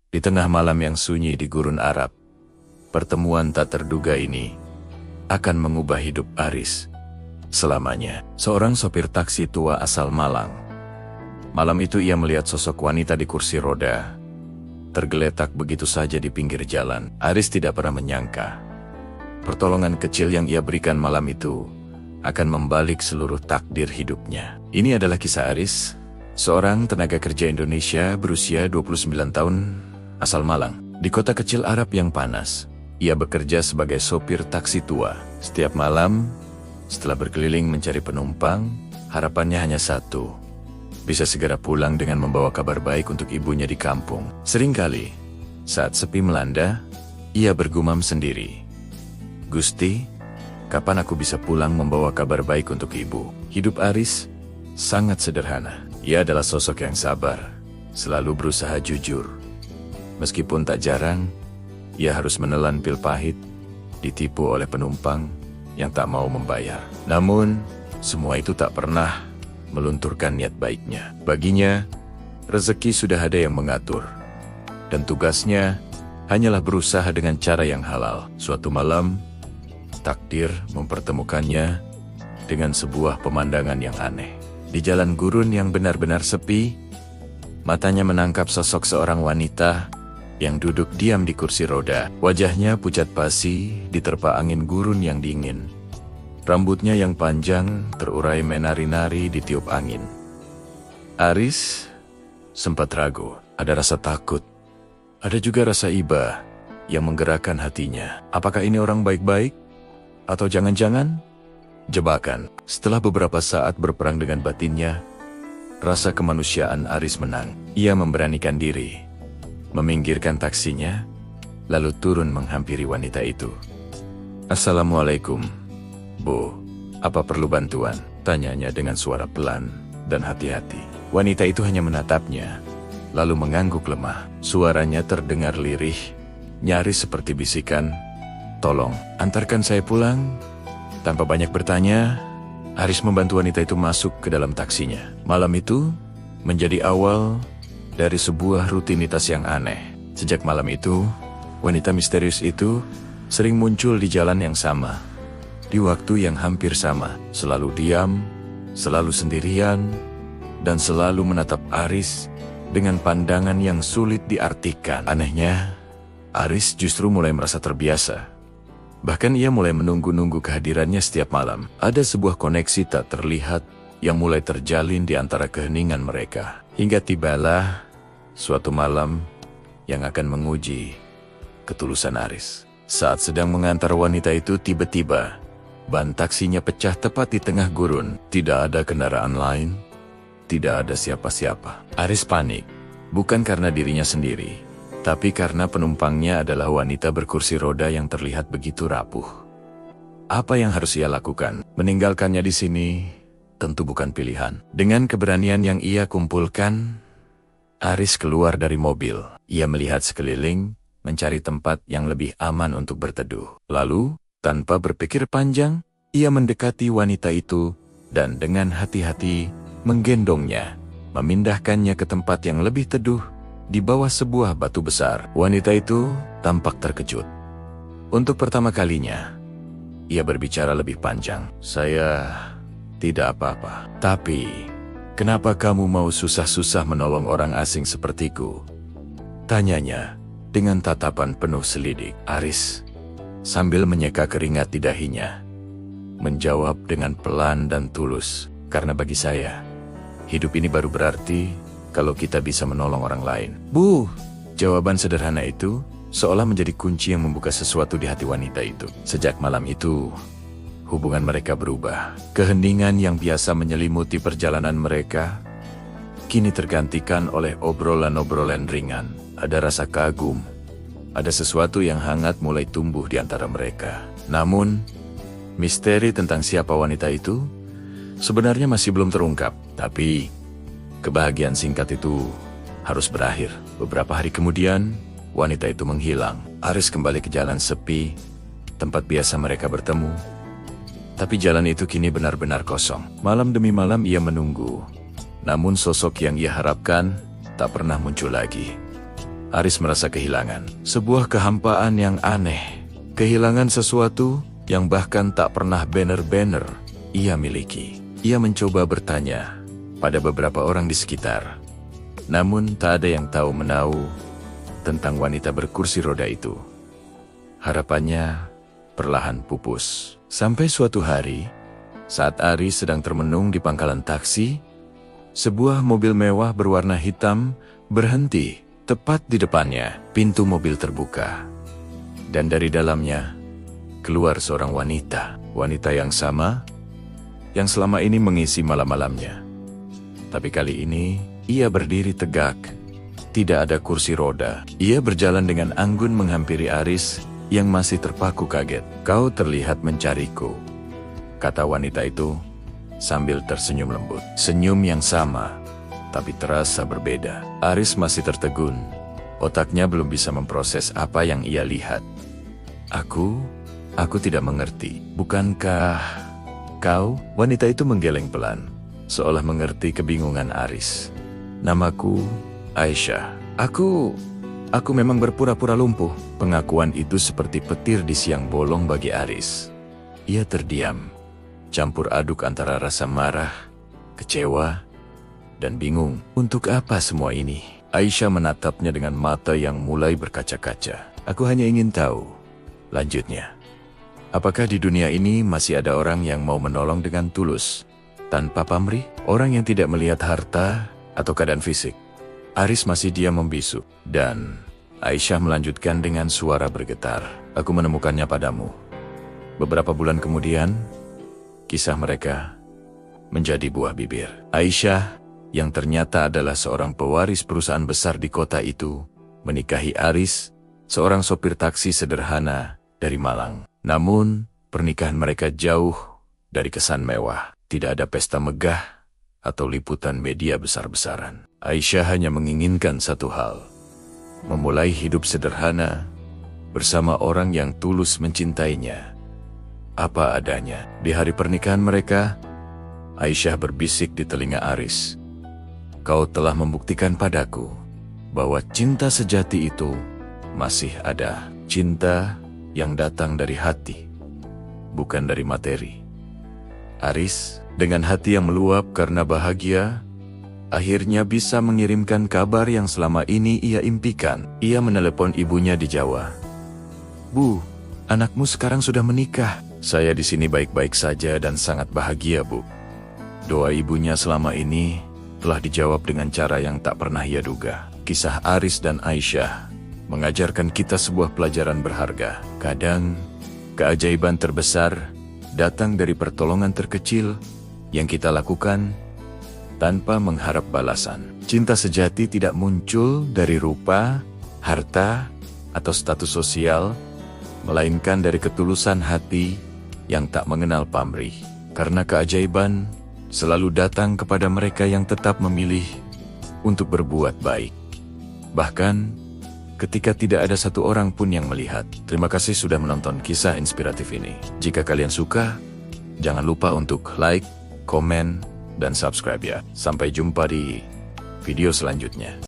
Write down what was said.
Di tengah malam yang sunyi di gurun Arab, pertemuan tak terduga ini akan mengubah hidup Aris selamanya. Seorang sopir taksi tua asal Malang. Malam itu ia melihat sosok wanita di kursi roda, tergeletak begitu saja di pinggir jalan. Aris tidak pernah menyangka pertolongan kecil yang ia berikan malam itu akan membalik seluruh takdir hidupnya. Ini adalah kisah Aris, seorang tenaga kerja Indonesia berusia 29 tahun asal Malang. Di kota kecil Arab yang panas, ia bekerja sebagai sopir taksi tua. Setiap malam, setelah berkeliling mencari penumpang, harapannya hanya satu: bisa segera pulang dengan membawa kabar baik untuk ibunya di kampung. Seringkali, saat sepi melanda, ia bergumam sendiri, "Gusti, kapan aku bisa pulang membawa kabar baik untuk ibu?" Hidup Aris sangat sederhana. Ia adalah sosok yang sabar, selalu berusaha jujur. Meskipun tak jarang, ia harus menelan pil pahit, ditipu oleh penumpang yang tak mau membayar. Namun, semua itu tak pernah melunturkan niat baiknya. Baginya, rezeki sudah ada yang mengatur, dan tugasnya hanyalah berusaha dengan cara yang halal. Suatu malam, takdir mempertemukannya dengan sebuah pemandangan yang aneh. Di jalan gurun yang benar-benar sepi, matanya menangkap sosok seorang wanita yang duduk diam di kursi roda. Wajahnya pucat pasi diterpa angin gurun yang dingin. Rambutnya yang panjang terurai menari-nari di tiup angin. Aris sempat ragu, ada rasa takut, ada juga rasa iba yang menggerakkan hatinya. Apakah ini orang baik-baik? Atau jangan-jangan jebakan? Setelah beberapa saat berperang dengan batinnya, rasa kemanusiaan Aris menang. Ia memberanikan diri, meminggirkan taksinya, lalu turun menghampiri wanita itu. "Assalamualaikum, Bu, apa perlu bantuan?" tanyanya dengan suara pelan dan hati-hati. Wanita itu hanya menatapnya, lalu mengangguk lemah. Suaranya terdengar lirih, nyaris seperti bisikan, "Tolong, antarkan saya pulang." Tanpa banyak bertanya, Aris membantu wanita itu masuk ke dalam taksinya. Malam itu menjadi awal dari sebuah rutinitas yang aneh. Sejak malam itu, wanita misterius itu sering muncul di jalan yang sama, di waktu yang hampir sama. Selalu diam, selalu sendirian, dan selalu menatap Aris dengan pandangan yang sulit diartikan. Anehnya, Aris justru mulai merasa terbiasa. Bahkan ia mulai menunggu-nunggu kehadirannya setiap malam. Ada sebuah koneksi tak terlihat yang mulai terjalin di antara keheningan mereka. Hingga tibalah suatu malam yang akan menguji ketulusan Aris. Saat sedang mengantar wanita itu, tiba-tiba ban taksinya pecah tepat di tengah gurun. Tidak ada kendaraan lain, tidak ada siapa-siapa. Aris panik, bukan karena dirinya sendiri, tapi karena penumpangnya adalah wanita berkursi roda yang terlihat begitu rapuh. Apa yang harus ia lakukan? Meninggalkannya di sini tentu bukan pilihan. Dengan keberanian yang ia kumpulkan, Aris keluar dari mobil. Ia melihat sekeliling, mencari tempat yang lebih aman untuk berteduh. Lalu, tanpa berpikir panjang, ia mendekati wanita itu dan dengan hati-hati menggendongnya, memindahkannya ke tempat yang lebih teduh di bawah sebuah batu besar. Wanita itu tampak terkejut. Untuk pertama kalinya, ia berbicara lebih panjang. "Saya tidak apa-apa. Tapi, kenapa kamu mau susah-susah menolong orang asing sepertiku?" tanyanya dengan tatapan penuh selidik. Aris, sambil menyeka keringat di dahinya, menjawab dengan pelan dan tulus, "Karena bagi saya, hidup ini baru berarti kalau kita bisa menolong orang lain." "Bu," jawaban sederhana itu seolah menjadi kunci yang membuka sesuatu di hati wanita itu. Sejak malam itu, hubungan mereka berubah. Keheningan yang biasa menyelimuti perjalanan mereka kini tergantikan oleh obrolan-obrolan ringan. Ada rasa kagum, ada sesuatu yang hangat mulai tumbuh di antara mereka. Namun, misteri tentang siapa wanita itu sebenarnya masih belum terungkap. Tapi kebahagiaan singkat itu harus berakhir. Beberapa hari kemudian, wanita itu menghilang. Aris kembali ke jalan sepi, tempat biasa mereka bertemu. Tapi jalan itu kini benar-benar kosong. Malam demi malam ia menunggu, namun sosok yang ia harapkan tak pernah muncul lagi. Aris merasa kehilangan sebuah kehampaan yang aneh. Kehilangan sesuatu yang bahkan tak pernah benar-benar ia miliki. Ia mencoba bertanya pada beberapa orang di sekitar. Namun tak ada yang tahu menahu tentang wanita berkursi roda itu. Harapannya perlahan pupus. Sampai suatu hari, saat Aris sedang termenung di pangkalan taksi, sebuah mobil mewah berwarna hitam berhenti tepat di depannya. Pintu mobil terbuka, dan dari dalamnya keluar seorang wanita. Wanita yang sama yang selama ini mengisi malam-malamnya. Tapi kali ini ia berdiri tegak. Tidak ada kursi roda. Ia berjalan dengan anggun menghampiri Aris yang masih terpaku kaget. "Kau terlihat mencariku," kata wanita itu sambil tersenyum lembut. Senyum yang sama, tapi terasa berbeda. Aris masih tertegun. Otaknya belum bisa memproses apa yang ia lihat. Aku tidak mengerti. Bukankah kau?" Wanita itu menggeleng pelan, seolah mengerti kebingungan Aris. "Namaku Aisyah. Aku memang berpura-pura lumpuh." Pengakuan itu seperti petir di siang bolong bagi Aris. Ia terdiam, campur aduk antara rasa marah, kecewa, dan bingung. Untuk apa semua ini? Aisyah menatapnya dengan mata yang mulai berkaca-kaca. "Aku hanya ingin tahu," lanjutnya, "apakah di dunia ini masih ada orang yang mau menolong dengan tulus, tanpa pamrih? Orang yang tidak melihat harta atau keadaan fisik?" Aris masih diam membisu, dan Aisyah melanjutkan dengan suara bergetar, "Aku menemukannya padamu." Beberapa bulan kemudian, kisah mereka menjadi buah bibir. Aisyah, yang ternyata adalah seorang pewaris perusahaan besar di kota itu, menikahi Aris, seorang sopir taksi sederhana dari Malang. Namun, pernikahan mereka jauh dari kesan mewah. Tidak ada pesta megah atau liputan media besar-besaran. Aisyah hanya menginginkan satu hal: memulai hidup sederhana bersama orang yang tulus mencintainya. Apa adanya. Di hari pernikahan mereka, Aisyah berbisik di telinga Aris, "Kau telah membuktikan padaku bahwa cinta sejati itu masih ada. Cinta yang datang dari hati, bukan dari materi." Aris, dengan hati yang meluap karena bahagia, akhirnya bisa mengirimkan kabar yang selama ini ia impikan. Ia menelepon ibunya di Jawa. "Bu, anakmu sekarang sudah menikah." "Saya di sini baik-baik saja dan sangat bahagia, Bu." Doa ibunya selama ini telah dijawab dengan cara yang tak pernah ia duga. Kisah Aris dan Aisyah mengajarkan kita sebuah pelajaran berharga. Kadang, keajaiban terbesar datang dari pertolongan terkecil yang kita lakukan tanpa mengharap balasan. Cinta sejati tidak muncul dari rupa, harta, atau status sosial, melainkan dari ketulusan hati yang tak mengenal pamrih. Karena keajaiban selalu datang kepada mereka yang tetap memilih untuk berbuat baik, bahkan ketika tidak ada satu orang pun yang melihat. Terima kasih sudah menonton kisah inspiratif ini. Jika kalian suka, jangan lupa untuk like, komen, dan subscribe ya. Sampai jumpa di video selanjutnya.